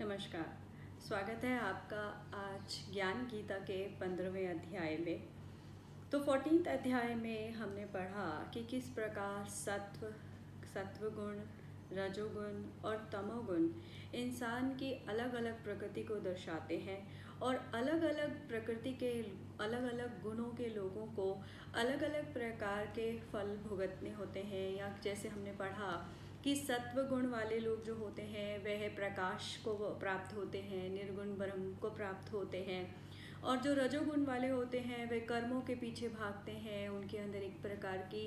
नमस्कार। स्वागत है आपका आज ज्ञान गीता के 15वें अध्याय में। तो 14th अध्याय में हमने पढ़ा कि किस प्रकार सत्वगुण, रजोगुण और तमोगुण इंसान की अलग अलग प्रकृति को दर्शाते हैं और अलग अलग प्रकृति के अलग अलग गुणों के लोगों को अलग अलग प्रकार के फल भुगतने होते हैं। या जैसे हमने पढ़ा कि सत्व गुण वाले लोग जो होते हैं वह प्रकाश को प्राप्त होते हैं, निर्गुण ब्रह्म को प्राप्त होते हैं, और जो रजोगुण वाले होते हैं वे कर्मों के पीछे भागते हैं। उनके अंदर एक प्रकार की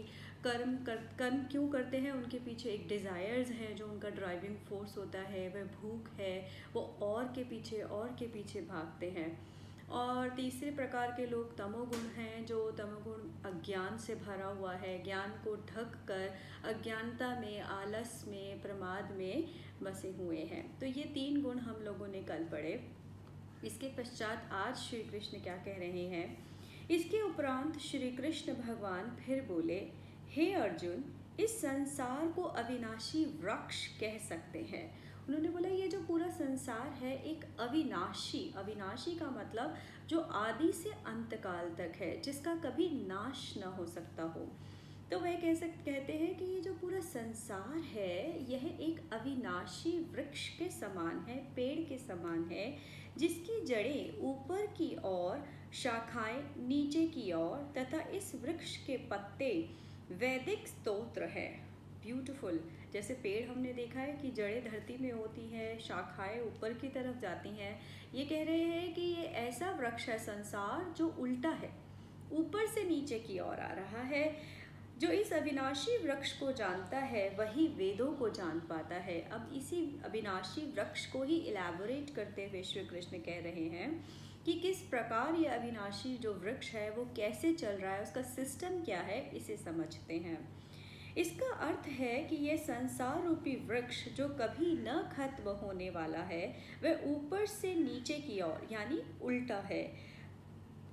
कर्म क्यों करते हैं, उनके पीछे एक डिज़ायर्स है जो उनका ड्राइविंग फोर्स होता है, वह भूख है, वो और के पीछे भागते हैं। और तीसरे प्रकार के लोग तमोगुण हैं, जो तमोगुण अज्ञान से भरा हुआ है, ज्ञान को ढक कर अज्ञानता में, आलस में, प्रमाद में बसे हुए हैं। तो ये 3 गुण हम लोगों ने कल पढ़े। इसके पश्चात आज श्री कृष्ण क्या कह रहे हैं। इसके उपरांत श्री कृष्ण भगवान फिर बोले, हे अर्जुन, इस संसार को अविनाशी वृक्ष कह सकते हैं। उन्होंने बोला ये जो पूरा संसार है एक अविनाशी का मतलब जो आदि से अंत काल तक है, जिसका कभी नाश न हो सकता हो। तो वह कहते हैं कि ये जो पूरा संसार है यह एक अविनाशी वृक्ष के समान है, पेड़ के समान है, जिसकी जड़ें ऊपर की ओर, शाखाएं नीचे की ओर तथा इस वृक्ष के पत्ते वैदिक स्तोत्र है। ब्यूटीफुल। जैसे पेड़ हमने देखा है कि जड़ें धरती में होती हैं, शाखाएं ऊपर की तरफ जाती हैं। ये कह रहे हैं कि ये ऐसा वृक्ष है संसार जो उल्टा है, ऊपर से नीचे की ओर आ रहा है। जो इस अविनाशी वृक्ष को जानता है वही वेदों को जान पाता है। अब इसी अविनाशी वृक्ष को ही इलैबोरेट करते हुए श्री कृष्ण कह रहे हैं कि किस प्रकार ये अविनाशी जो वृक्ष है वो कैसे चल रहा है, उसका सिस्टम क्या है, इसे समझते हैं। इसका अर्थ है कि यह संसार रूपी वृक्ष जो कभी न खत्म होने वाला है वह ऊपर से नीचे की ओर यानी उल्टा है।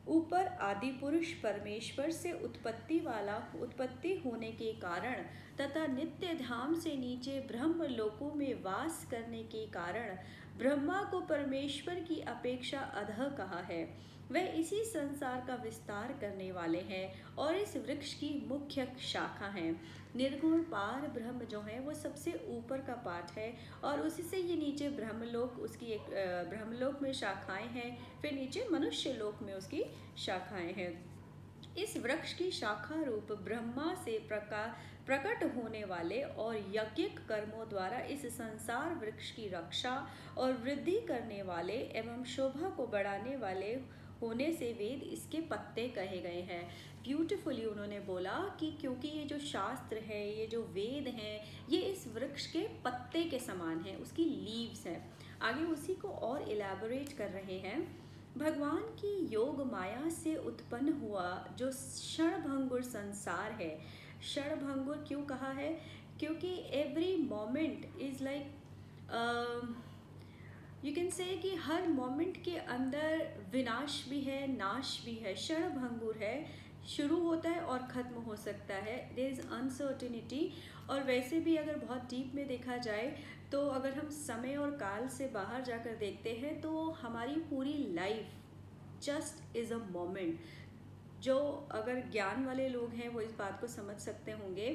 ऊपर आदि पुरुष परमेश्वर से उत्पत्ति होने के कारण तथा नित्य धाम से नीचे ब्रह्म लोकों में वास करने के कारण ब्रह्मा को परमेश्वर की अपेक्षा अधः कहा है। वह इसी संसार का विस्तार करने वाले हैं और इस वृक्ष की मुख्य शाखा हैं। निर्गुण पार ब्रह्म जो है वो सबसे ऊपर का पार्ट है और उसी से ये नीचे ब्रह्मलोक, उसकी एक ब्रह्मलोक में शाखाएं हैं, फिर नीचे मनुष्य लोक में उसकी शाखाएं हैं। इस वृक्ष की शाखा रूप ब्रह्मा से प्रकट होने वाले और यज्ञिक कर्मों द्वारा इस संसार वृक्ष की रक्षा और वृद्धि करने वाले एवं शोभा को बढ़ाने वाले होने से वेद इसके पत्ते कहे गए हैं। ब्यूटीफुली उन्होंने बोला कि क्योंकि ये जो शास्त्र है, ये जो वेद हैं, ये इस वृक्ष के पत्ते के समान है, उसकी लीव्स हैं। आगे उसी को और इलैबोरेट कर रहे हैं। भगवान की योग माया से उत्पन्न हुआ जो क्षणभंगुर संसार है। क्षणभंगुर क्यों कहा है? क्योंकि every moment is like you can say कि हर मोमेंट के अंदर विनाश भी है, नाश भी है। क्षणभंगुर है, शुरू होता है और ख़त्म हो सकता है। There is uncertainty. और वैसे भी अगर बहुत डीप में देखा जाए तो अगर हम समय और काल से बाहर जाकर देखते हैं तो हमारी पूरी life just is a moment. जो अगर ज्ञान वाले लोग हैं वो इस बात को समझ सकते होंगे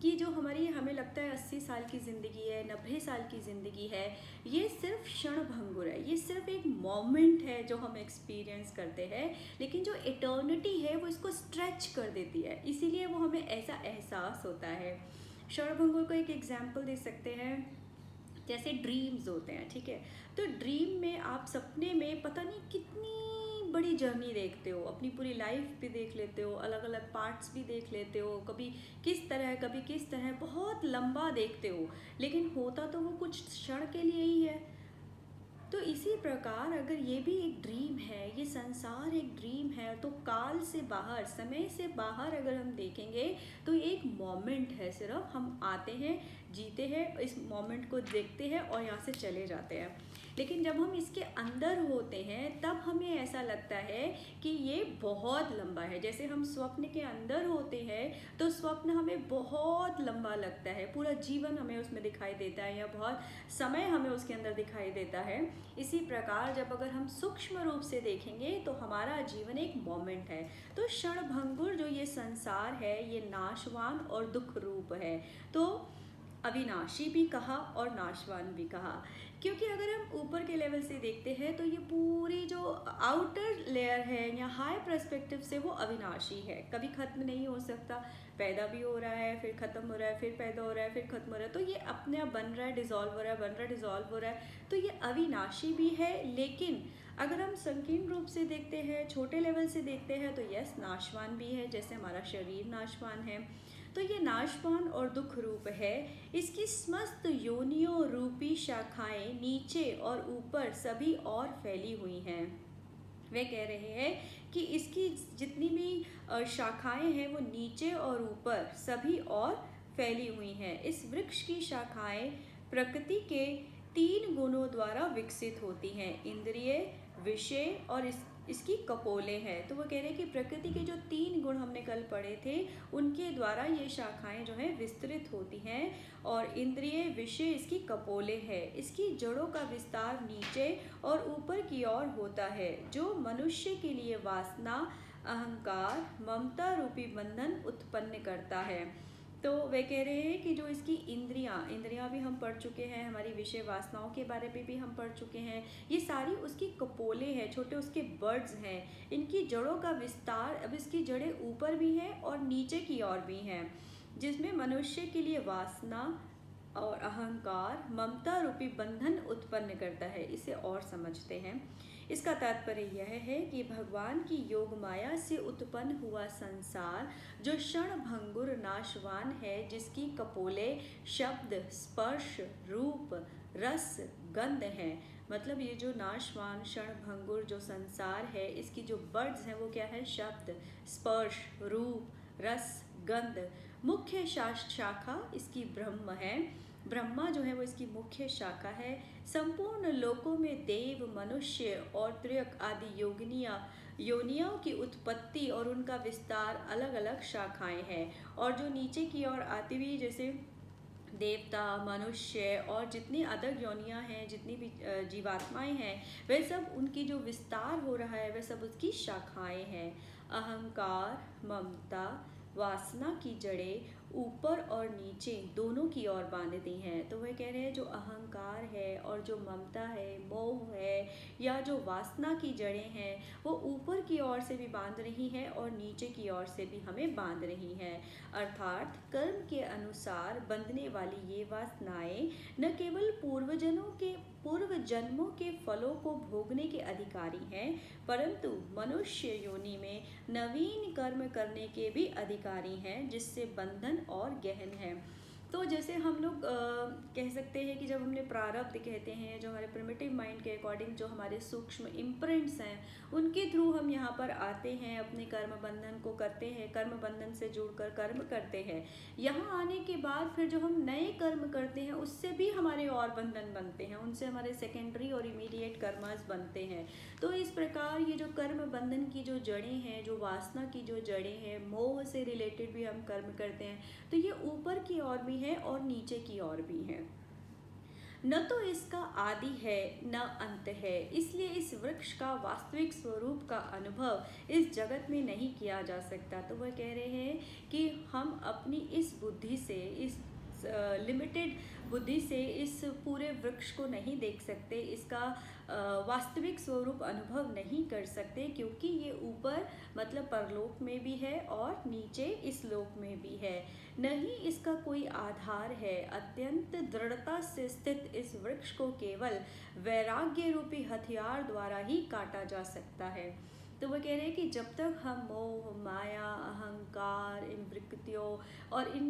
कि जो हमें लगता है 80 साल की ज़िंदगी है, 90 साल की ज़िंदगी है, ये सिर्फ क्षणभंगुर है, ये सिर्फ एक मोमेंट है जो हम एक्सपीरियंस करते हैं। लेकिन जो इटर्निटी है वो इसको स्ट्रेच कर देती है, इसीलिए वो हमें ऐसा एहसास होता है। क्षणभंगुर को एक एग्जाम्पल दे सकते हैं, जैसे ड्रीम्स होते हैं, ठीक है। तो ड्रीम में आप सपने में पता नहीं कितनी बड़ी जर्नी देखते हो, अपनी पूरी लाइफ भी देख लेते हो, अलग अलग पार्ट्स भी देख लेते हो, कभी किस तरह बहुत लंबा देखते हो, लेकिन होता तो वो कुछ क्षण के लिए ही है। तो इसी प्रकार अगर ये भी एक ड्रीम है, ये संसार एक ड्रीम है, तो काल से बाहर, समय से बाहर अगर हम देखेंगे तो एक मोमेंट है, सिर्फ हम आते हैं, जीते हैं, इस मोमेंट को देखते हैं और यहाँ से चले जाते हैं। लेकिन जब हम इसके अंदर होते हैं तब हमें ऐसा लगता है कि ये बहुत लंबा है। जैसे हम स्वप्न के अंदर होते हैं तो स्वप्न हमें बहुत लंबा लगता है, पूरा जीवन हमें उसमें दिखाई देता है या बहुत समय हमें उसके अंदर दिखाई देता है। इसी प्रकार जब अगर हम सूक्ष्म रूप से देखेंगे तो हमारा जीवन एक मोमेंट है। तो क्षणभंगुर जो ये संसार है ये नाशवान और दुख रूप है। तो अविनाशी भी कहा और नाशवान भी कहा, क्योंकि अगर हम ऊपर के लेवल से देखते हैं तो ये पूरी जो आउटर लेयर है या हाई पर्सपेक्टिव से वो अविनाशी है, कभी खत्म नहीं हो सकता। पैदा भी हो रहा है, फिर खत्म हो रहा है, फिर पैदा हो रहा है, फिर खत्म हो रहा है, तो ये अपने आप बन रहा है, डिसॉल्व हो रहा है, बन रहा है, डिसॉल्व हो रहा है। तो ये अविनाशी भी है। लेकिन अगर हम संकीर्ण रूप से देखते हैं, छोटे लेवल से देखते हैं, तो यस नाशवान भी है, जैसे हमारा शरीर नाशवान है। तो ये नाशवान और दुख रूप है। इसकी समस्त योनियों रूपी शाखाएं नीचे और ऊपर सभी और फैली हुई हैं। वे कह रहे हैं कि इसकी जितनी भी शाखाएं हैं वो नीचे और ऊपर सभी और फैली हुई हैं। इस वृक्ष की शाखाएं प्रकृति के 3 गुणों द्वारा विकसित होती हैं, इंद्रिय, विषय और इसकी कपोले हैं। तो वो कह रहे हैं कि प्रकृति के जो 3 गुण हमने कल पढ़े थे उनके द्वारा ये शाखाएं जो हैं विस्तृत होती हैं, और इंद्रिय, विषय इसकी कपोले है। इसकी जड़ों का विस्तार नीचे और ऊपर की ओर होता है, जो मनुष्य के लिए वासना, अहंकार, ममता रूपी बंधन उत्पन्न करता है। तो वे कह रहे हैं कि जो इसकी इंद्रियां भी हम पढ़ चुके हैं, हमारी विषय वासनाओं के बारे में भी हम पढ़ चुके हैं, ये सारी उसकी कपोले हैं, छोटे उसके बर्ड्स हैं। इनकी जड़ों का विस्तार, अब इसकी जड़ें ऊपर भी हैं और नीचे की ओर भी हैं, जिसमें मनुष्य के लिए वासना और अहंकार, ममता रूपी बंधन उत्पन्न करता है। इसे और समझते हैं। इसका तात्पर्य यह है कि भगवान की योग माया से उत्पन्न हुआ संसार जो क्षणभंगुर नाशवान है, जिसकी कपोले शब्द, स्पर्श, रूप, रस, गंध है। मतलब ये जो नाशवान क्षणभंगुर जो संसार है, इसकी जो बर्ड्स हैं वो क्या है? शब्द, स्पर्श, रूप, रस, गंध। मुख्य शाखा इसकी ब्रह्म है। ब्रह्मा जो है वो इसकी मुख्य शाखा है। संपूर्ण लोकों में देव, मनुष्य और त्र्यक आदि योनियों की उत्पत्ति और उनका विस्तार अलग अलग शाखाएं हैं। और जो नीचे की ओर आती हुई जैसे देवता, मनुष्य और जितनी अदर योनियां हैं, जितनी भी जीवात्माएं हैं, वे सब उनकी जो विस्तार हो रहा है वह सब उसकी शाखाएं हैं। अहंकार, ममता, वासना की जड़ें ऊपर और नीचे दोनों की ओर बांधती हैं। तो वह कह रहे हैं जो अहंकार है और जो ममता है, मोह है, या जो वासना की जड़ें हैं वो ऊपर की ओर से भी बांध रही हैं और नीचे की ओर से भी हमें बांध रही हैं। अर्थात कर्म के अनुसार बंधने वाली ये वासनाएं न केवल पूर्व जन्मों के फलों को भोगने के अधिकारी हैं, परंतु मनुष्य योनि में नवीन कर्म करने के भी अधिकारी हैं, जिससे बंधन और गहन है। तो जैसे हम लोग कह सकते हैं कि जब हमने प्रारब्ध कहते हैं, जो हमारे प्रिमिटिव माइंड के अकॉर्डिंग जो हमारे सूक्ष्म इम्प्रिंट्स हैं, उनके थ्रू हम यहाँ पर आते हैं, अपने कर्म बंधन को करते हैं, कर्म बंधन से जुड़कर कर्म करते हैं। यहाँ आने के बाद फिर जो हम नए कर्म करते हैं उससे भी हमारे और बंधन बनते हैं, उनसे हमारे सेकेंडरी और इमीडिएट कर्मस बनते हैं। तो इस प्रकार ये जो कर्म बंधन की जो जड़ें हैं, जो वासना की जो जड़ें हैं, मोह से रिलेटेड भी हम कर्म करते हैं, तो ये ऊपर की ओर भी है और नीचे की ओर भी है। न तो इसका आदि है न अंत है, इसलिए इस वृक्ष का वास्तविक स्वरूप का अनुभव इस जगत में नहीं किया जा सकता। तो वह कह रहे हैं कि हम अपनी इस बुद्धि से, इस लिमिटेड बुद्धि से इस पूरे वृक्ष को नहीं देख सकते, इसका वास्तविक स्वरूप अनुभव नहीं कर सकते, क्योंकि ये ऊपर मतलब परलोक में भी है और नीचे इस लोक में भी है। नहीं इसका कोई आधार है। अत्यंत दृढ़ता से स्थित इस वृक्ष को केवल वैराग्य रूपी हथियार द्वारा ही काटा जा सकता है। तो वो कह रहे हैं कि जब तक हम मोह, माया, अहंकार, इन विकृतियों और इन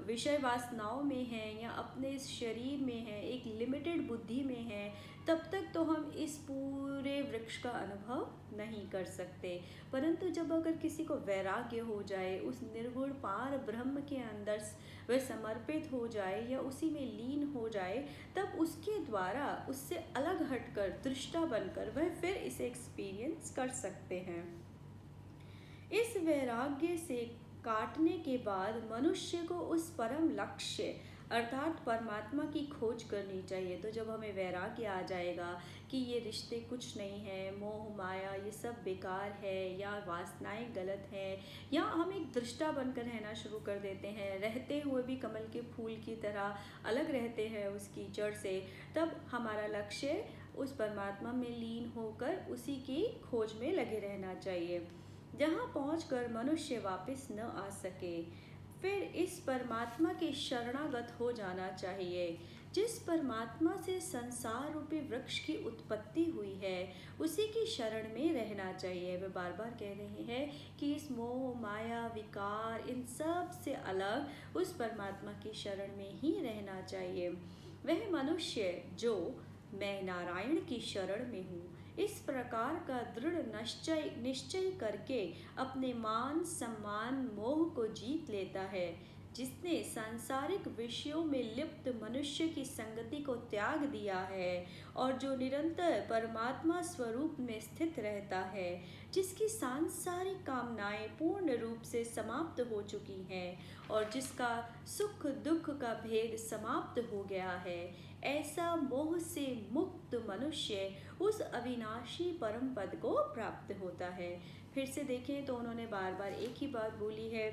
विषय वासनाओं में हैं या अपने इस शरीर में हैं, एक लिमिटेड बुद्धि में हैं, तब तक तो हम इस पूरे वृक्ष का अनुभव नहीं कर सकते। परंतु जब अगर किसी को वैराग्य हो जाए, उस निर्गुण पार ब्रह्म के अंदर वह समर्पित हो जाए या उसी में लीन हो जाए, तब उसके द्वारा उससे अलग हटकर दृष्टा बनकर वह फिर इसे एक्सपीरियंस कर सकते हैं। इस वैराग्य से काटने के बाद मनुष्य को उस परम लक्ष्य अर्थात परमात्मा की खोज करनी चाहिए। तो जब हमें वैराग्य आ जाएगा कि ये रिश्ते कुछ नहीं है, मोह माया ये सब बेकार है या वासनाएं गलत है, या हम एक दृष्टा बनकर रहना शुरू कर देते हैं, रहते हुए भी कमल के फूल की तरह अलग रहते हैं उस कीचड़ से, तब हमारा लक्ष्य उस परमात्मा में लीन होकर उसी की खोज में लगे रहना चाहिए, जहाँ पहुँचकर मनुष्य वापस न आ सके। फिर इस परमात्मा के शरणागत हो जाना चाहिए। जिस परमात्मा से संसार रूपी वृक्ष की उत्पत्ति हुई है, उसी की शरण में रहना चाहिए। वे बार बार कह रहे हैं कि इस मोह माया विकार इन सब से अलग उस परमात्मा की शरण में ही रहना चाहिए। वह मनुष्य जो मैं नारायण की शरण में हूँ, इस प्रकार का दृढ़ निश्चय करके अपने मान सम्मान मोह को जीत लेता है, जिसने सांसारिक विषयों में लिप्त मनुष्य की संगति को त्याग दिया है और जो निरंतर परमात्मा स्वरूप में स्थित रहता है, जिसकी सांसारिक कामनाएं पूर्ण रूप से समाप्त हो चुकी हैं और जिसका सुख दुख का भेद समाप्त हो गया है, ऐसा मोह से मुक्त मनुष्य उस अविनाशी परम पद को प्राप्त होता है। फिर से देखें तो उन्होंने बार बार एक ही बात बोली है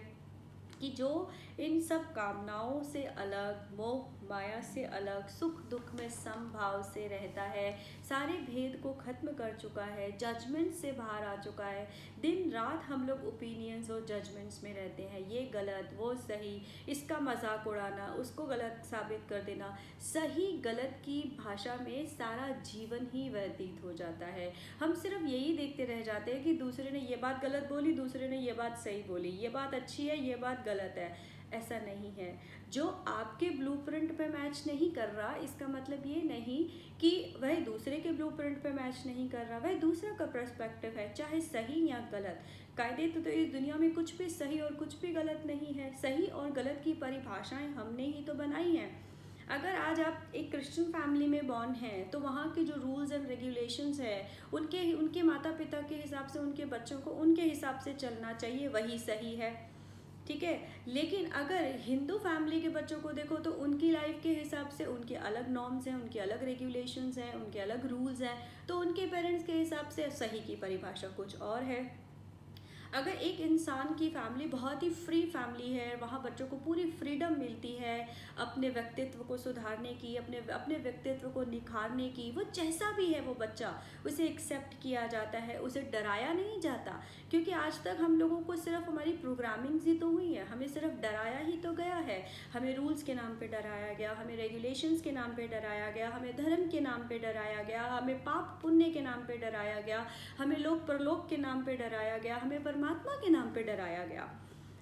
कि जो इन सब कामनाओं से अलग, मोह माया से अलग, सुख दुख में समभाव से रहता है, सारे भेद को खत्म कर चुका है, जजमेंट से बाहर आ चुका है। दिन रात हम लोग ओपिनियंस और जजमेंट्स में रहते हैं, ये गलत वो सही, इसका मजाक उड़ाना, उसको गलत साबित कर देना, सही गलत की भाषा में सारा जीवन ही व्यतीत हो जाता है। हम सिर्फ यही देखते रह जाते हैं कि दूसरे ने ये बात गलत बोली, दूसरे ने ये बात सही बोली, ये बात अच्छी है, ये बात गलत है। ऐसा नहीं है। जो आपके ब्लूप्रिंट पे मैच नहीं कर रहा, इसका मतलब ये नहीं कि वह दूसरे के ब्लूप्रिंट पे मैच नहीं कर रहा, वह दूसरा का पर्सपेक्टिव है, चाहे सही या गलत। कायदे तो इस दुनिया में कुछ भी सही और कुछ भी गलत नहीं है। सही और गलत की परिभाषाएं हमने ही तो बनाई हैं। अगर आज आप एक क्रिश्चियन फैमिली में बॉर्न हैं, तो वहाँ के जो रूल्स एंड रेगुलेशंस है, उनके माता पिता के हिसाब से उनके बच्चों को उनके हिसाब से चलना चाहिए, वही सही है, ठीक है। लेकिन अगर हिंदू फैमिली के बच्चों को देखो तो उनकी लाइफ के हिसाब से उनके अलग नॉर्म्स हैं, उनके अलग रेगुलेशंस हैं, उनके अलग रूल्स हैं, तो उनके पेरेंट्स के हिसाब से सही की परिभाषा कुछ और है। अगर एक इंसान की फैमिली बहुत ही फ्री फैमिली है, वहाँ बच्चों को पूरी फ्रीडम मिलती है अपने व्यक्तित्व को सुधारने की, अपने व्यक्तित्व को निखारने की, वो जैसा भी है वो बच्चा, उसे एक्सेप्ट किया जाता है, उसे डराया नहीं जाता। क्योंकि आज तक हम लोगों को सिर्फ हमारी प्रोग्रामिंग ही तो हुई है, हमें सिर्फ डराया ही तो गया है। हमें रूल्स के नाम पे डराया गया, हमें रेगुलेशंस के नाम पे डराया गया, हमें धर्म के नाम पे डराया गया, हमें पाप पुण्य के नाम पे डराया गया, हमें लोक परलोक के नाम पे डराया गया, हमें परमात्मा के नाम पे डराया गया।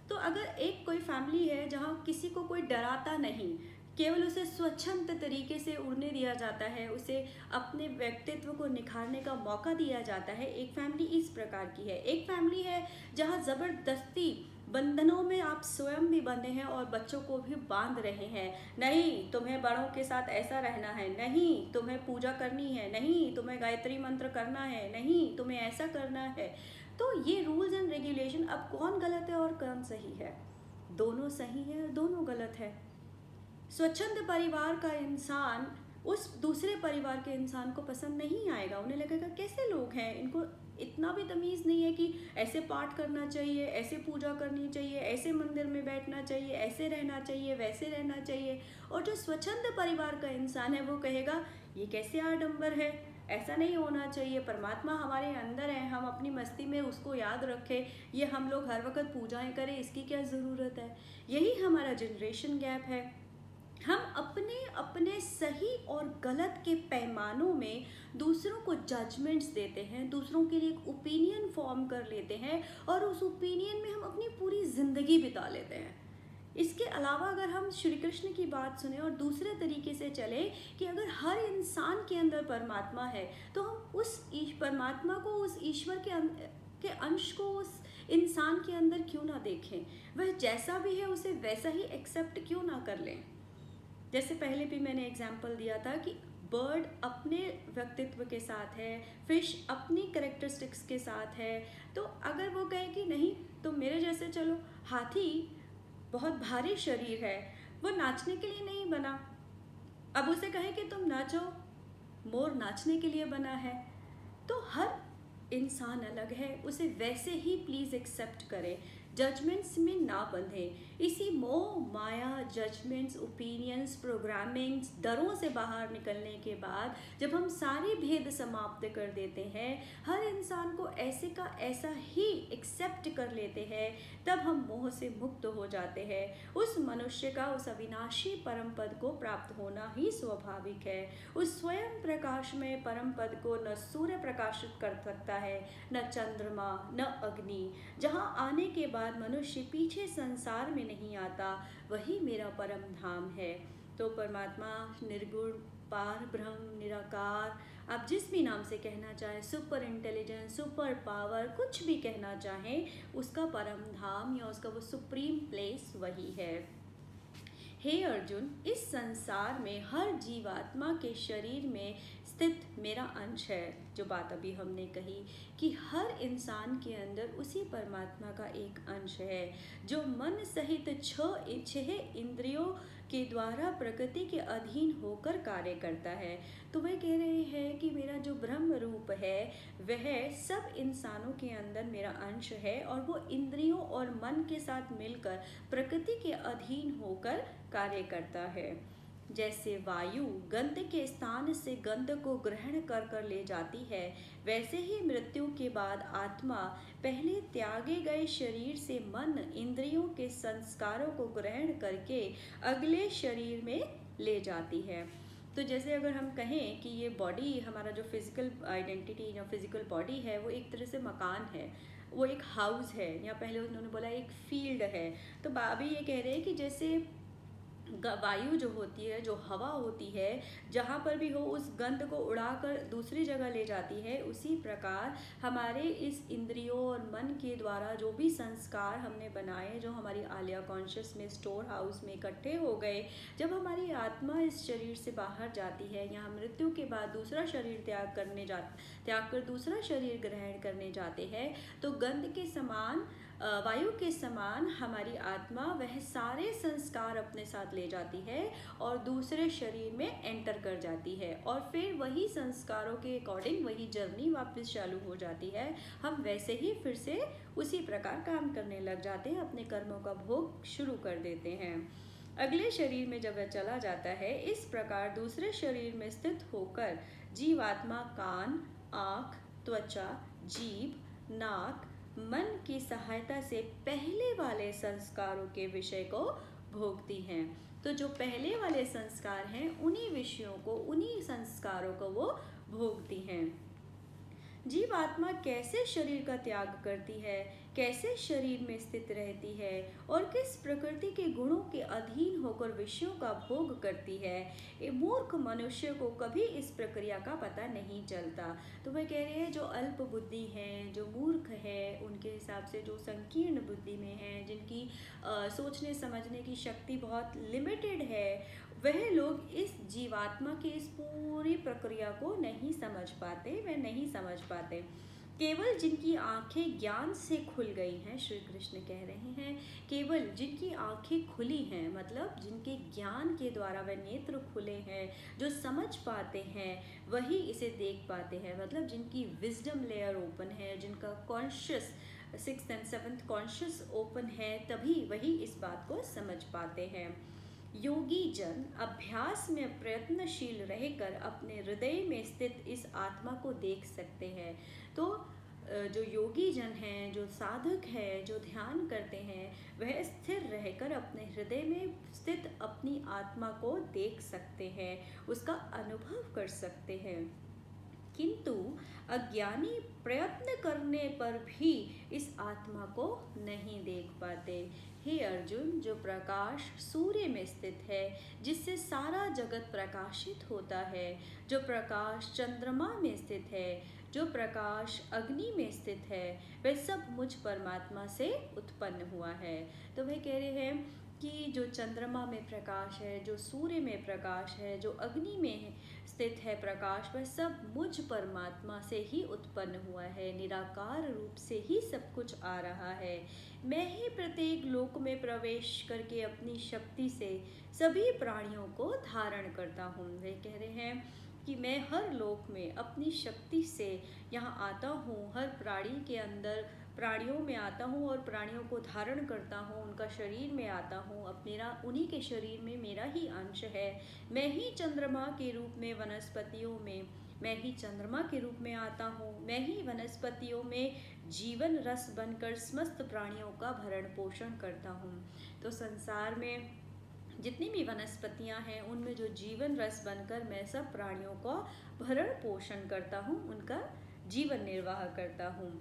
तो अगर एक कोई फैमिली है जहाँ किसी को कोई डराता नहीं, केवल उसे स्वच्छंद तरीके से उड़ने दिया जाता है, उसे अपने व्यक्तित्व को निखारने का मौका दिया जाता है, एक फैमिली इस प्रकार की है। एक फैमिली है जहाँ ज़बरदस्ती बंधनों में आप स्वयं भी बंधे हैं और बच्चों को भी बांध रहे हैं। नहीं, तुम्हें बड़ों के साथ ऐसा रहना है, नहीं तुम्हें पूजा करनी है, नहीं तुम्हें गायत्री मंत्र करना है, नहीं तुम्हें ऐसा करना है। तो ये रूल्स एंड रेगुलेशन, अब कौन गलत है और कौन सही है? दोनों सही है और दोनों गलत है। स्वच्छंद परिवार का इंसान उस दूसरे परिवार के इंसान को पसंद नहीं आएगा, उन्हें लगेगा कैसे लोग हैं, इनको इतना भी तमीज़ नहीं है कि ऐसे पाठ करना चाहिए, ऐसे पूजा करनी चाहिए, ऐसे मंदिर में बैठना चाहिए, ऐसे रहना चाहिए, वैसे रहना चाहिए। और जो स्वच्छंद परिवार का इंसान है वो कहेगा ये कैसे आडंबर है, ऐसा नहीं होना चाहिए, परमात्मा हमारे अंदर है, हम अपनी मस्ती में उसको याद रखें, ये हम लोग हर वक्त पूजाएं करें, इसकी क्या ज़रूरत है। यही हमारा जनरेशन गैप है। हम अपने सही और गलत के पैमानों में दूसरों को जजमेंट्स देते हैं, दूसरों के लिए एक ओपिनियन फॉर्म कर लेते हैं और उस ओपिनियन में हम अपनी पूरी ज़िंदगी बिता लेते हैं। इसके अलावा अगर हम श्री कृष्ण की बात सुने और दूसरे तरीके से चले कि अगर हर इंसान के अंदर परमात्मा है तो हम उस परमात्मा को, उस ईश्वर के अंश को उस इंसान के अंदर क्यों ना देखें, वह जैसा भी है उसे वैसा ही एक्सेप्ट क्यों ना कर लें। जैसे पहले भी मैंने एग्जाम्पल दिया था कि बर्ड अपने व्यक्तित्व के साथ है, फिश अपनी करेक्टरिस्टिक्स के साथ है, तो अगर वो कहे कि नहीं तो मेरे जैसे चलो, हाथी बहुत भारी शरीर है, वो नाचने के लिए नहीं बना, अब उसे कहे कि तुम नाचो, मोर नाचने के लिए बना है। तो हर इंसान अलग है, उसे वैसे ही प्लीज़ एक्सेप्ट करें, जजमेंट्स में ना बंधे। इसी मोह माया, जजमेंट्स, ओपिनियंस, प्रोग्रामिंग्स, डरों से बाहर निकलने के बाद जब हम सारे भेद समाप्त कर देते हैं, हर इंसान को ऐसे का ऐसा ही एक्सेप्ट कर लेते हैं, तब हम मोह से मुक्त हो जाते हैं। उस मनुष्य का उस अविनाशी परम पद को प्राप्त होना ही स्वाभाविक है। उस स्वयं प्रकाश में परम पद को न सूर्य प्रकाशित कर सकता है, न चंद्रमा, न अग्नि। जहाँ आने के बाद मनुष्य पीछे संसार में नहीं आता, वही मेरा परम धाम है। तो परमात्मा, निर्गुण, पार ब्रह्म, निराकार, आप जिस भी नाम से कहना चाहें, सुपर इंटेलिजेंस, सुपर पावर, कुछ भी कहना चाहें, उसका परम धाम या उसका वो सुप्रीम प्लेस वही है। हे अर्जुन, इस संसार में हर जीवात्मा के शरीर में स्थित मेरा अंश है। जो बात अभी हमने कही कि हर इंसान के अंदर उसी परमात्मा का एक अंश है, जो मन सहित छह इंद्रियों के द्वारा प्रकृति के अधीन होकर कार्य करता है। तो वह कह रहे हैं कि मेरा जो ब्रह्म रूप है वह सब इंसानों के अंदर मेरा अंश है, और वो इंद्रियों और मन के साथ मिलकर प्रकृति के अधीन होकर कार्य करता है। जैसे वायु गंध के स्थान से गंध को ग्रहण कर कर ले जाती है, वैसे ही मृत्यु के बाद आत्मा पहले त्यागे गए शरीर से मन इंद्रियों के संस्कारों को ग्रहण करके अगले शरीर में ले जाती है। तो जैसे अगर हम कहें कि ये बॉडी, हमारा जो फिजिकल आइडेंटिटी या फिजिकल बॉडी है, वो एक तरह से मकान है, वो एक हाउस है, या पहले उन्होंने बोला एक फील्ड है। तो बाबी ये कह रहे हैं कि जैसे वायु जो होती है, जो हवा होती है, जहाँ पर भी हो उस गंध को उड़ाकर दूसरी जगह ले जाती है, उसी प्रकार हमारे इस इंद्रियों और मन के द्वारा जो भी संस्कार हमने बनाए, जो हमारी आलिया कॉन्शियस में स्टोर हाउस में इकट्ठे हो गए, जब हमारी आत्मा इस शरीर से बाहर जाती है, यहाँ मृत्यु के बाद दूसरा शरीर त्याग कर दूसरा शरीर ग्रहण करने जाते हैं, तो गंध के समान, वायु के समान हमारी आत्मा वह सारे संस्कार अपने साथ ले जाती है और दूसरे शरीर में एंटर कर जाती है, और फिर वही संस्कारों के अकॉर्डिंग वही जर्नी वापस चालू हो जाती है। हम वैसे ही फिर से उसी प्रकार काम करने लग जाते हैं, अपने कर्मों का भोग शुरू कर देते हैं। अगले शरीर में जब वह चला जाता है, इस प्रकार दूसरे शरीर में स्थित होकर जीवात्मा कान, आँख, त्वचा, जीभ, नाक, मन की सहायता से पहले वाले संस्कारों के विषय को भोगती हैं। तो जो पहले वाले संस्कार हैं, उन्हीं विषयों को, उन्हीं संस्कारों को वो भोगती हैं। जीवात्मा कैसे शरीर का त्याग करती है, कैसे शरीर में स्थित रहती है, और किस प्रकृति के गुणों के अधीन होकर विषयों का भोग करती है, ये मूर्ख मनुष्य को कभी इस प्रक्रिया का पता नहीं चलता। तो वह कह रहे हैं जो अल्प बुद्धि हैं, जो मूर्ख है, उनके हिसाब से जो संकीर्ण बुद्धि में हैं, जिनकी सोचने समझने की शक्ति बहुत लिमिटेड है, वह लोग इस जीवात्मा की इस पूरी प्रक्रिया को नहीं समझ पाते, वह नहीं समझ पाते। केवल जिनकी आंखें ज्ञान से खुल गई हैं, श्री कृष्ण कह रहे हैं, केवल जिनकी आंखें खुली हैं, मतलब जिनके ज्ञान के द्वारा वह नेत्र खुले हैं, जो समझ पाते हैं, वही इसे देख पाते हैं। मतलब जिनकी विजडम लेयर ओपन है, जिनका conscious 6th and 7th conscious open है, तभी वही इस बात को समझ पाते हैं। योगी जन अभ्यास में प्रयत्नशील रहकर अपने हृदय में स्थित इस आत्मा को देख सकते हैं। तो जो योगी जन हैं, जो साधक हैं, जो ध्यान करते हैं, वह स्थिर रहकर अपने हृदय में स्थित अपनी आत्मा को देख सकते हैं, उसका अनुभव कर सकते हैं। किंतु अज्ञानी प्रयत्न करने पर भी इस आत्मा को नहीं देख पाते। हे अर्जुन, जो प्रकाश सूर्य में स्थित है, जिससे सारा जगत प्रकाशित होता है, जो प्रकाश चंद्रमा में स्थित है, जो प्रकाश अग्नि में स्थित है, वह सब मुझ परमात्मा से उत्पन्न हुआ है। तो वह कह रहे हैं कि जो चंद्रमा में प्रकाश है, जो सूर्य में प्रकाश है, जो अग्नि में स्थित है प्रकाश, वह सब मुझ परमात्मा से ही उत्पन्न हुआ है। निराकार रूप से ही सब कुछ आ रहा है। मैं ही प्रत्येक लोक में प्रवेश करके अपनी शक्ति से सभी प्राणियों को धारण करता हूँ। वे कह रहे हैं कि मैं हर लोक में अपनी शक्ति से यहाँ आता हूँ, हर प्राणी के अंदर प्राणियों में आता हूँ और प्राणियों को धारण करता हूँ, उनका शरीर में आता हूँ। अब मेरा उन्हीं के शरीर में मेरा ही अंश है। मैं ही चंद्रमा के रूप में वनस्पतियों में, मैं ही चंद्रमा के रूप में आता हूँ। मैं ही वनस्पतियों में जीवन रस बनकर समस्त प्राणियों का भरण पोषण करता हूँ। तो संसार में जितनी भी वनस्पतियाँ हैं, उनमें जो जीवन रस बनकर मैं सब प्राणियों का भरण पोषण करता हूँ, उनका जीवन निर्वाह करता हूँ।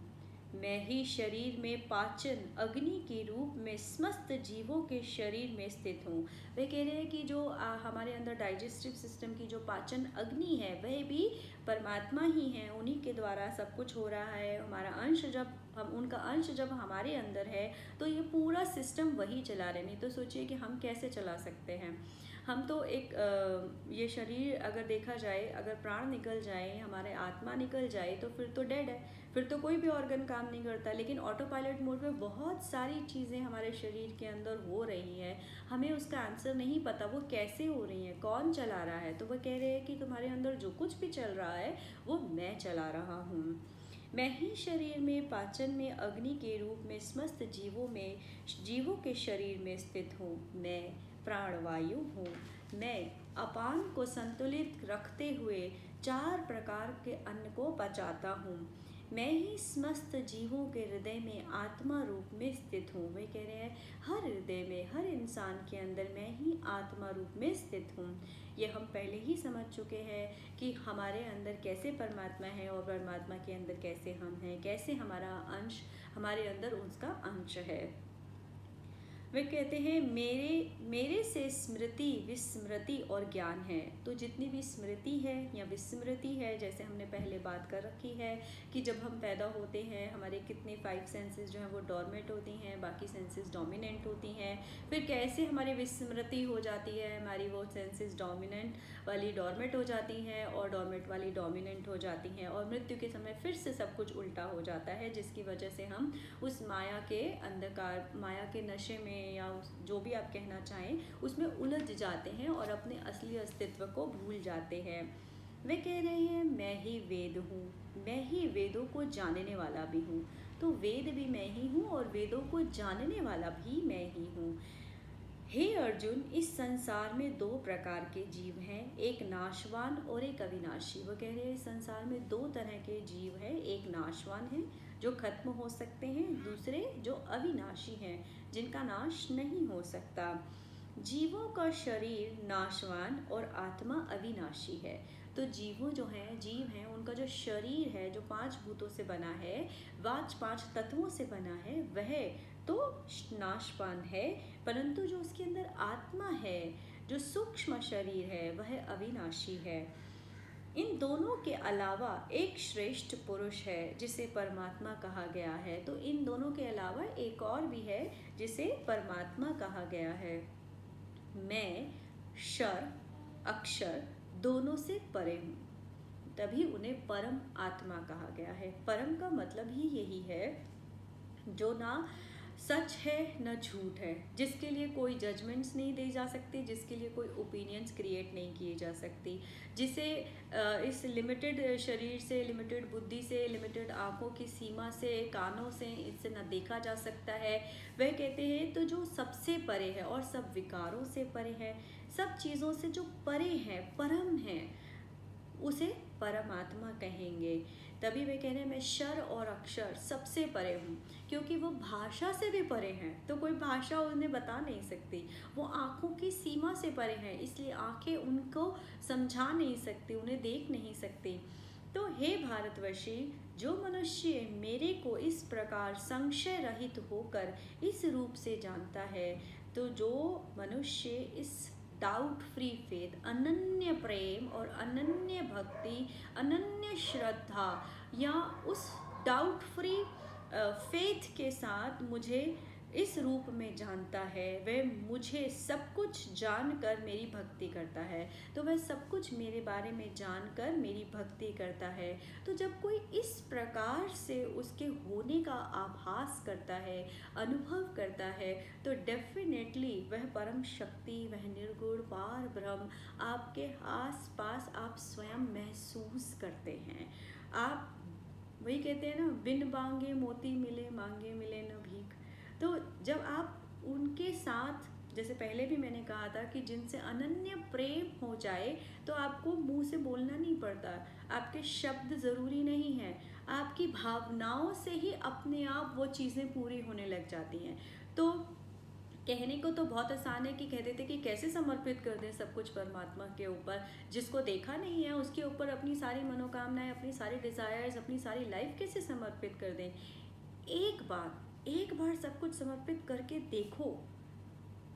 मैं ही शरीर में पाचन अग्नि के रूप में समस्त जीवों के शरीर में स्थित हूँ। वे कह रहे हैं कि जो हमारे अंदर डाइजेस्टिव सिस्टम की जो पाचन अग्नि है, वह भी परमात्मा ही है, उन्हीं के द्वारा सब कुछ हो रहा है। हमारा अंश जब हम उनका अंश जब हमारे अंदर है तो ये पूरा सिस्टम वही चला रहे। नहीं तो सोचिए कि हम कैसे चला सकते हैं। हम तो एक ये शरीर अगर देखा जाए, अगर प्राण निकल जाए, हमारे आत्मा निकल जाए, तो फिर तो डेड है, फिर तो कोई भी ऑर्गन काम नहीं करता। लेकिन ऑटो पायलट मोड में बहुत सारी चीज़ें हमारे शरीर के अंदर हो रही हैं, हमें उसका आंसर नहीं पता वो कैसे हो रही हैं, कौन चला रहा है। तो वो कह रहे हैं कि तुम्हारे अंदर जो कुछ भी चल रहा है वो मैं चला रहा हूँ। मैं ही शरीर में पाचन में अग्नि के रूप में समस्त जीवों के शरीर में स्थित हूँ। मैं प्राणवायु हूँ। मैं अपान को संतुलित रखते हुए 4 प्रकार के अन्न को पचाता हूँ। मैं ही समस्त जीवों के हृदय में आत्मा रूप में स्थित हूँ। वे कह रहे हैं हर हृदय में, हर इंसान के अंदर मैं ही आत्मा रूप में स्थित हूँ। ये हम पहले ही समझ चुके हैं कि हमारे अंदर कैसे परमात्मा है और परमात्मा के अंदर कैसे हम हैं, कैसे हमारा अंश हमारे अंदर उसका अंश है। वे कहते हैं मेरे से स्मृति, विस्मृति और ज्ञान है। तो जितनी भी स्मृति है या विस्मृति है, जैसे हमने पहले बात कर रखी है कि जब हम पैदा होते हैं हमारे कितने 5 सेंसेस जो हैं वो डॉर्मेंट होती हैं, बाकी सेंसेस डोमिनेंट होती हैं। फिर कैसे हमारी विस्मृति हो जाती है, हमारी वो सेंसेस डोमिनेंट वाली डॉर्मेंट हो जाती हैं और डॉर्मेंट वाली डोमिनेंट हो जाती हैं, और मृत्यु के समय फिर से सब कुछ उल्टा हो जाता है, जिसकी वजह से हम उस माया के अंधकार, माया के नशे में या जो भी आप कहना चाहें उसमें उलझ जाते हैं और अपने असली अस्तित्व को भूल जाते हैं। वे कह रहे हैं मैं ही वेद हूँ, मैं ही वेदों को जानने वाला भी हूँ। तो वेद भी मैं ही हूँ और वेदों को जानने वाला भी मैं ही हूँ। हे अर्जुन, इस संसार में 2 प्रकार के जीव हैं, एक नाशवान और एक अविनाशी। वो कह रहे हैं इस संसार में 2 तरह के जीव हैं, एक नाशवान है जो खत्म हो सकते हैं, दूसरे जो अविनाशी हैं जिनका नाश नहीं हो सकता। जीवों का शरीर नाशवान और आत्मा अविनाशी है। तो जीव हैं उनका जो शरीर है, जो 5 भूतों से बना है, 5 तत्वों से बना है, वह तो नाशवान है, परंतु जो उसके अंदर आत्मा है, जो सूक्ष्म शरीर है, वह अविनाशी है। इन दोनों के अलावा एक श्रेष्ठ पुरुष है जिसे परमात्मा कहा गया है। तो इन दोनों के अलावा एक और भी है जिसे परमात्मा कहा गया है। मैं क्षर अक्षर दोनों से परे हूँ, तभी उन्हें परम आत्मा कहा गया है। परम का मतलब ही यही है जो ना सच है न झूठ है, जिसके लिए कोई जजमेंट्स नहीं दी जा सकती, जिसके लिए कोई ओपिनियंस क्रिएट नहीं किए जा सकती, जिसे इस लिमिटेड शरीर से, लिमिटेड बुद्धि से, लिमिटेड आँखों की सीमा से, कानों से इससे न देखा जा सकता है। वह कहते हैं तो जो सबसे परे है और सब विकारों से परे है, सब चीज़ों से जो परे है, परम है, उसे परमात्मा कहेंगे। तभी वे कह रहे हैं मैं शर और अक्षर सबसे परे हूँ, क्योंकि वो भाषा से भी परे हैं, तो कोई भाषा उन्हें बता नहीं सकती। वो आँखों की सीमा से परे हैं, इसलिए आँखें उनको समझा नहीं सकती, उन्हें देख नहीं सकती। तो हे भारतवर्षी, जो मनुष्य मेरे को इस प्रकार संशय रहित होकर इस रूप से जानता है, तो जो मनुष्य इस डाउट फ्री फेथ, अनन्य प्रेम और अनन्य भक्ति, अनन्य श्रद्धा या उस डाउट फ्री फेथ के साथ मुझे इस रूप में जानता है, वह मुझे सब कुछ जानकर मेरी भक्ति करता है। तो वह सब कुछ मेरे बारे में जानकर मेरी भक्ति करता है। तो जब कोई इस प्रकार से उसके होने का आभास करता है, अनुभव करता है, तो डेफिनेटली वह परम शक्ति, वह निर्गुण पार ब्रह्म आपके आस पास आप स्वयं महसूस करते हैं। आप वही कहते हैं ना, बिन मांगे मोती मिले, मांगे मिले न भीख। तो जब आप उनके साथ, जैसे पहले भी मैंने कहा था कि जिनसे अनन्य प्रेम हो जाए, तो आपको मुंह से बोलना नहीं पड़ता, आपके शब्द ज़रूरी नहीं हैं, आपकी भावनाओं से ही अपने आप वो चीज़ें पूरी होने लग जाती हैं। तो कहने को तो बहुत आसान है कि कहते थे कि कैसे समर्पित कर दें सब कुछ परमात्मा के ऊपर, जिसको देखा नहीं है उसके ऊपर अपनी सारी मनोकामनाएं, अपनी सारी डिज़ायर्स, अपनी सारी लाइफ कैसे समर्पित कर दें। एक बार सब कुछ समर्पित करके देखो।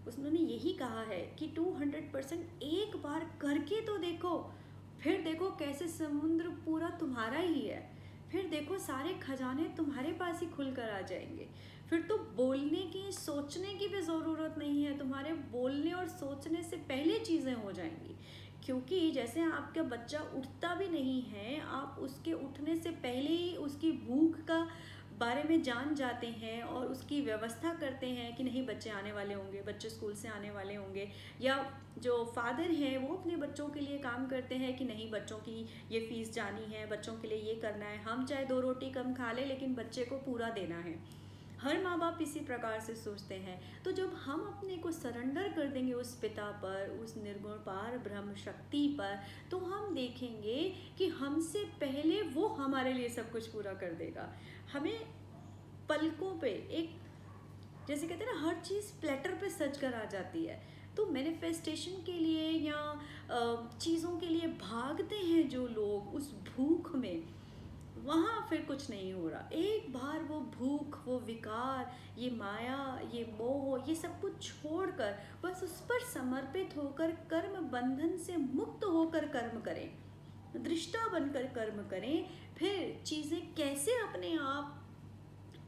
उन्होंने यही कहा है कि 200% एक बार करके तो देखो, फिर देखो कैसे समुद्र पूरा तुम्हारा ही है, फिर देखो सारे खजाने तुम्हारे पास ही खुल कर आ जाएंगे। फिर तो बोलने की, सोचने की भी ज़रूरत नहीं है, तुम्हारे बोलने और सोचने से पहले चीज़ें हो जाएंगी। क्योंकि जैसे आपका बच्चा उठता भी नहीं है, आप उसके उठने से पहले ही उसकी भूख का बारे में जान जाते हैं और उसकी व्यवस्था करते हैं कि नहीं बच्चे आने वाले होंगे, बच्चे स्कूल से आने वाले होंगे, या जो फादर हैं वो अपने बच्चों के लिए काम करते हैं कि नहीं बच्चों की ये फीस जानी है, बच्चों के लिए ये करना है, हम चाहे 2 रोटी कम खा लें लेकिन बच्चे को पूरा देना है। हर माँ बाप इसी प्रकार से सोचते हैं। तो जब हम अपने को सरेंडर कर देंगे उस पिता पर, उस निर्गुण पार ब्रह्म शक्ति पर, तो हम देखेंगे कि हमसे पहले वो हमारे लिए सब कुछ पूरा कर देगा। हमें पलकों पे, एक जैसे कहते हैं ना, हर चीज़ प्लेटर पे सज कर आ जाती है। तो मैनिफेस्टेशन के लिए या चीज़ों के लिए भागते हैं जो लोग उस भूख में, वहाँ फिर कुछ नहीं हो रहा। एक बार वो भूख, वो विकार, ये माया, ये मोह, ये सब कुछ छोड़कर बस उस पर समर्पित होकर कर्म बंधन से मुक्त होकर कर्म करें, दृष्टा बनकर कर्म करें, फिर चीज़ें कैसे अपने आप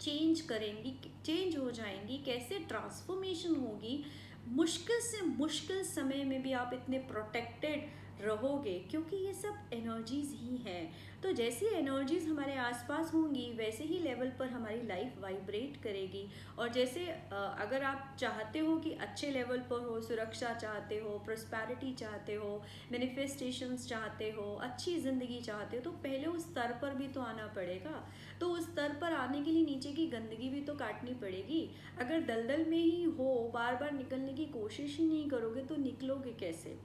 चेंज करेंगी, चेंज हो जाएंगी, कैसे ट्रांसफॉर्मेशन होगी। मुश्किल से मुश्किल समय में भी आप इतने प्रोटेक्टेड रहोगे, क्योंकि ये सब एनर्जीज ही हैं। तो जैसी एनर्जीज हमारे आसपास होंगी, वैसे ही लेवल पर हमारी लाइफ वाइब्रेट करेगी। और जैसे अगर आप चाहते हो कि अच्छे लेवल पर हो, सुरक्षा चाहते हो, प्रॉस्पेरिटी चाहते हो, मैनिफेस्टेशंस चाहते हो, अच्छी ज़िंदगी चाहते हो, तो पहले उस स्तर पर भी तो आना पड़ेगा। तो उस स्तर पर आने के लिए नीचे की गंदगी भी तो काटनी पड़ेगी। अगर दलदल में ही हो, बार बार निकलने की कोशिश ही नहीं करोगे तो निकलोगे कैसे।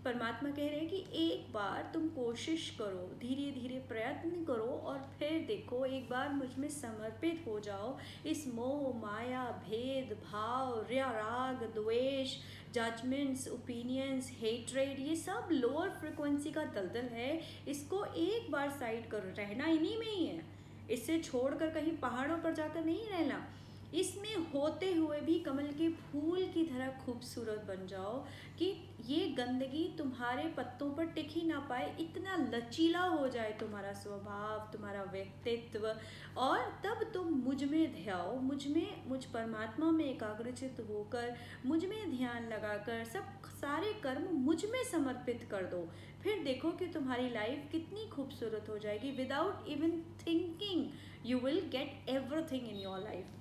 परमात्मा कह रहे हैं कि एक बार तुम कोशिश करो, धीरे धीरे प्रयत्न करो, और फिर देखो, एक बार मुझ में समर्पित हो जाओ। इस मोह माया, भेद भाव, राग द्वेष, जजमेंट्स, ओपिनियंस, हेट्रेड, ये सब लोअर फ्रिक्वेंसी का दलदल है। इसको एक बार साइड करो, रहना इन्हीं में ही है, इससे छोड़कर कहीं पहाड़ों पर जाकर नहीं रहना। इसमें होते हुए भी कमल के फूल की तरह खूबसूरत बन जाओ कि ये गंदगी तुम्हारे पत्तों पर टिक ही ना पाए, इतना लचीला हो जाए तुम्हारा स्वभाव, तुम्हारा व्यक्तित्व। और तब तुम मुझ में ध्याओ, मुझ परमात्मा में एकाग्रचित होकर, मुझ में ध्यान लगाकर सब सारे कर्म मुझ में समर्पित कर दो। फिर देखो कि तुम्हारी लाइफ कितनी खूबसूरत हो जाएगी। Without even thinking you will get everything in your life.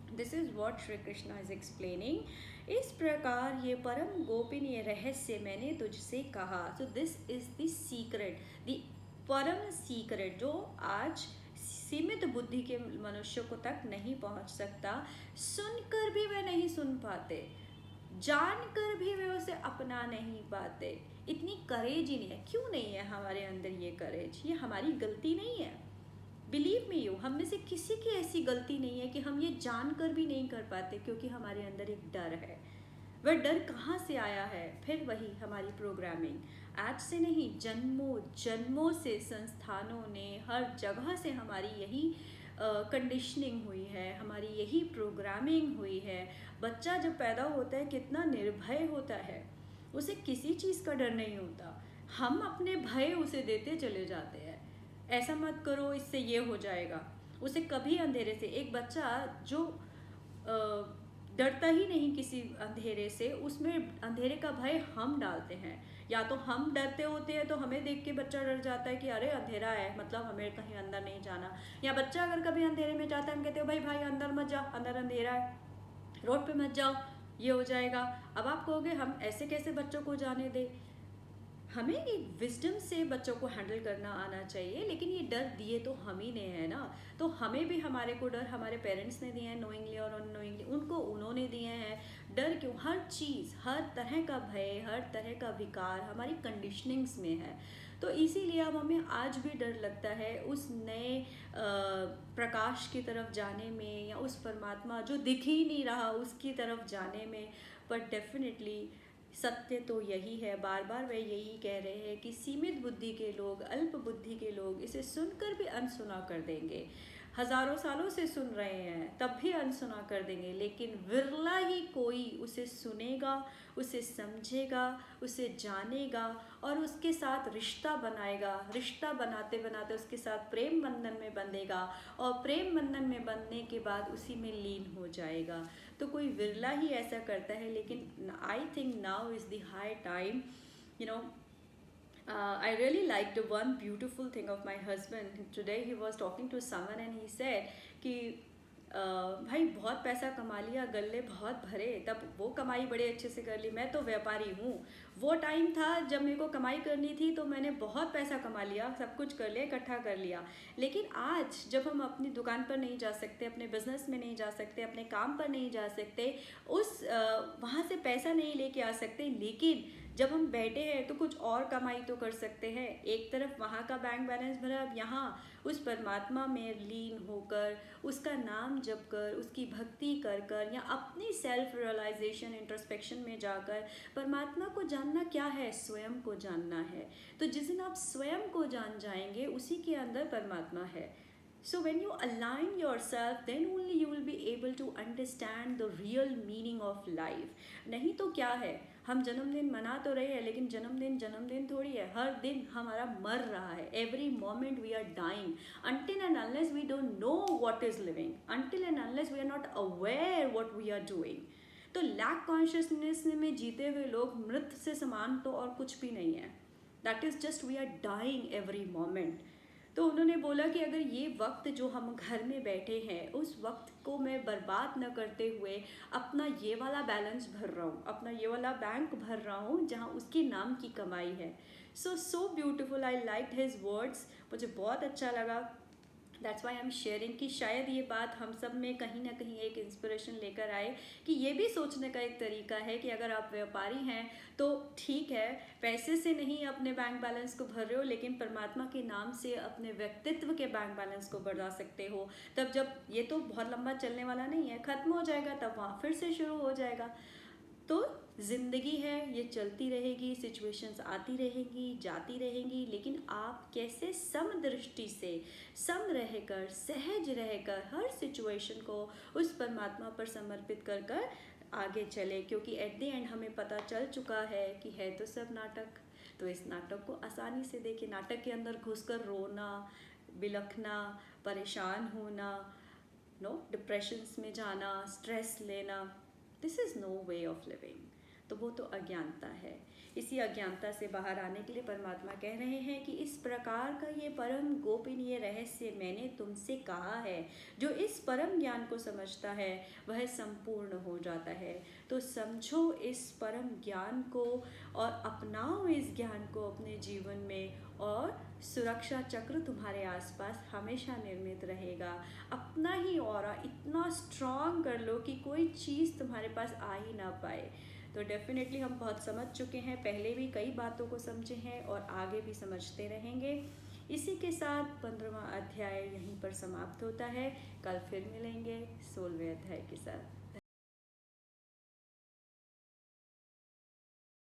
This is what Shri Krishna is explaining. इस प्रकार ये परम गोपनीय रहस्य मैंने तुझसे कहा। So this is the secret, the परम सीक्रेट, जो आज सीमित बुद्धि के मनुष्यों को तक नहीं पहुंच सकता। सुनकर भी वे नहीं सुन पाते, जानकर भी वे उसे अपना नहीं पाते। इतनी करेज ही नहीं है। क्यों नहीं है हमारे अंदर ये करेज? ये हमारी गलती नहीं है। बिलीव मी यू, हम में से किसी की ऐसी गलती नहीं है कि हम ये जानकर भी नहीं कर पाते, क्योंकि हमारे अंदर एक डर है। वह डर कहाँ से आया है? फिर वही हमारी प्रोग्रामिंग, आज से नहीं, जन्मों जन्मों से संस्थानों ने, हर जगह से हमारी यही कंडीशनिंग हुई है, हमारी यही प्रोग्रामिंग हुई है। बच्चा जब पैदा होता है कितना निर्भय होता है, उसे किसी चीज़ का डर नहीं होता। हम अपने भय उसे देते चले जाते हैं, ऐसा मत करो इससे ये हो जाएगा। उसे कभी अंधेरे से, एक बच्चा जो डरता ही नहीं किसी अंधेरे से, उसमें अंधेरे का भय हम डालते हैं। या तो हम डरते होते हैं तो हमें देख के बच्चा डर जाता है कि अरे अंधेरा है, मतलब हमें कहीं अंदर नहीं जाना। या बच्चा अगर कभी अंधेरे में जाता है, हम कहते हो भाई भाई अंदर मत जाओ, अंदर अंधेरा है, रोड पे मत जाओ, ये हो जाएगा। अब आप कहोगे हम ऐसे कैसे बच्चों को जाने दें। हमें एक विजडम से बच्चों को हैंडल करना आना चाहिए, लेकिन ये डर दिए तो हम ही ने है ना। तो हमें भी, हमारे को डर हमारे पेरेंट्स ने दिए हैं, नोइंगली और अननोइंगली, उनको उन्होंने दिए हैं। डर क्यों? हर चीज़, हर तरह का भय, हर तरह का विकार हमारी कंडीशनिंग्स में है। तो इसीलिए अब हमें आज भी डर लगता है उस नए प्रकाश की तरफ जाने में, या उस परमात्मा जो दिख ही नहीं रहा उसकी तरफ जाने में। पर डेफिनेटली सत्य तो यही है, बार बार वह यही कह रहे हैं कि सीमित बुद्धि के लोग, अल्प बुद्धि के लोग इसे सुनकर भी अनसुना कर देंगे। हजारों सालों से सुन रहे हैं तब भी अनसुना कर देंगे, लेकिन विरला ही कोई उसे सुनेगा, उसे समझेगा, उसे जानेगा और उसके साथ रिश्ता बनाएगा। रिश्ता बनाते बनाते उसके साथ प्रेम बंधन में बंधेगा, और प्रेम बंधन में बंधने के बाद उसी में लीन हो जाएगा। तो कोई विरला ही ऐसा करता है। लेकिन I think now is the high time, you know, I really liked one beautiful thing of my husband. Today he was talking to someone and he said कि भाई बहुत पैसा कमा लिया, गल्ले बहुत भरे, तब वो कमाई बड़े अच्छे से कर ली, मैं तो व्यापारी हूँ। वो टाइम था जब मेरे को कमाई करनी थी तो मैंने बहुत पैसा कमा लिया, सब कुछ कर लिया, इकट्ठा कर लिया। लेकिन आज जब हम अपनी दुकान पर नहीं जा सकते, अपने बिजनेस में नहीं जा सकते, अपने काम पर नहीं जा सकते, उस वहाँ से पैसा नहीं लेके आ सकते, लेकिन जब हम बैठे हैं तो कुछ और कमाई तो कर सकते हैं। एक तरफ वहाँ का बैंक बैलेंस भरा, अब यहाँ उस परमात्मा में लीन होकर, उसका नाम जप कर, उसकी भक्ति कर कर, या अपनी सेल्फ रियलाइजेशन, इंट्रोस्पेक्शन में जाकर परमात्मा को जानना क्या है, स्वयं को जानना है। तो जिस दिन आप स्वयं को जान जाएंगे, उसी के अंदर परमात्मा है। So when you align yourself, then only you will be able to understand the real meaning of life. नहीं तो क्या है, हम जन्मदिन मना तो रहे हैं, लेकिन जन्मदिन थोड़ी है। हर दिन हमारा मर रहा है। Every moment we are dying. Until and unless we don't know what is living, until and unless we are not aware what we are doing. तो लैक कॉन्शियसनेस में जीते हुए लोग मृत से समान तो और कुछ भी नहीं है। That is just we are dying every moment. तो उन्होंने बोला कि अगर ये वक्त जो हम घर में बैठे हैं, उस वक्त को मैं बर्बाद न करते हुए अपना ये वाला बैलेंस भर रहा हूँ, अपना ये वाला बैंक भर रहा हूँ जहाँ उसके नाम की कमाई है। So beautiful, I liked his words, मुझे बहुत अच्छा लगा। That's why I am sharing कि शायद ये बात हम सब में कहीं ना कहीं एक इंस्पिरेशन लेकर आए कि ये भी सोचने का एक तरीका है कि अगर आप व्यापारी हैं तो ठीक है, पैसे से नहीं अपने बैंक बैलेंस को भर रहे हो, लेकिन परमात्मा के नाम से अपने व्यक्तित्व के बैंक बैलेंस को बढ़ा सकते हो। तब जब ये तो बहुत लंबा चलने वाला नहीं है, ख़त्म हो जाएगा, तब वहाँ फिर से शुरू हो जाएगा। तो ज़िंदगी है, ये चलती रहेगी, सिचुएशंस आती रहेंगी, जाती रहेंगी, लेकिन आप कैसे समदृष्टि से, सम रहकर, सहज रहकर हर सिचुएशन को उस परमात्मा पर समर्पित कर कर आगे चले। क्योंकि एट द एंड हमें पता चल चुका है कि है तो सब नाटक। तो इस नाटक को आसानी से देखिए। नाटक के अंदर घुसकर रोना, बिलखना, परेशान होना, डिप्रेशंस में जाना, स्ट्रेस लेना, this is no way of living. तो वो तो अज्ञानता है। इसी अज्ञानता से बाहर आने के लिए परमात्मा कह रहे हैं कि इस प्रकार का ये परम गोपनीय रहस्य मैंने तुमसे कहा है। जो इस परम ज्ञान को समझता है वह संपूर्ण हो जाता है। तो समझो इस परम ज्ञान को और अपनाओ इस ज्ञान को अपने जीवन में, और सुरक्षा चक्र तुम्हारे आसपास हमेशा निर्मित रहेगा। अपना ही ऑरा इतना स्ट्रॉन्ग कर लो कि कोई चीज़ तुम्हारे पास आ ही ना पाए। तो डेफिनेटली हम बहुत समझ चुके हैं, पहले भी कई बातों को समझे हैं और आगे भी समझते रहेंगे। इसी के साथ 15वां अध्याय यहीं पर समाप्त होता है। कल फिर मिलेंगे 16वें अध्याय के साथ।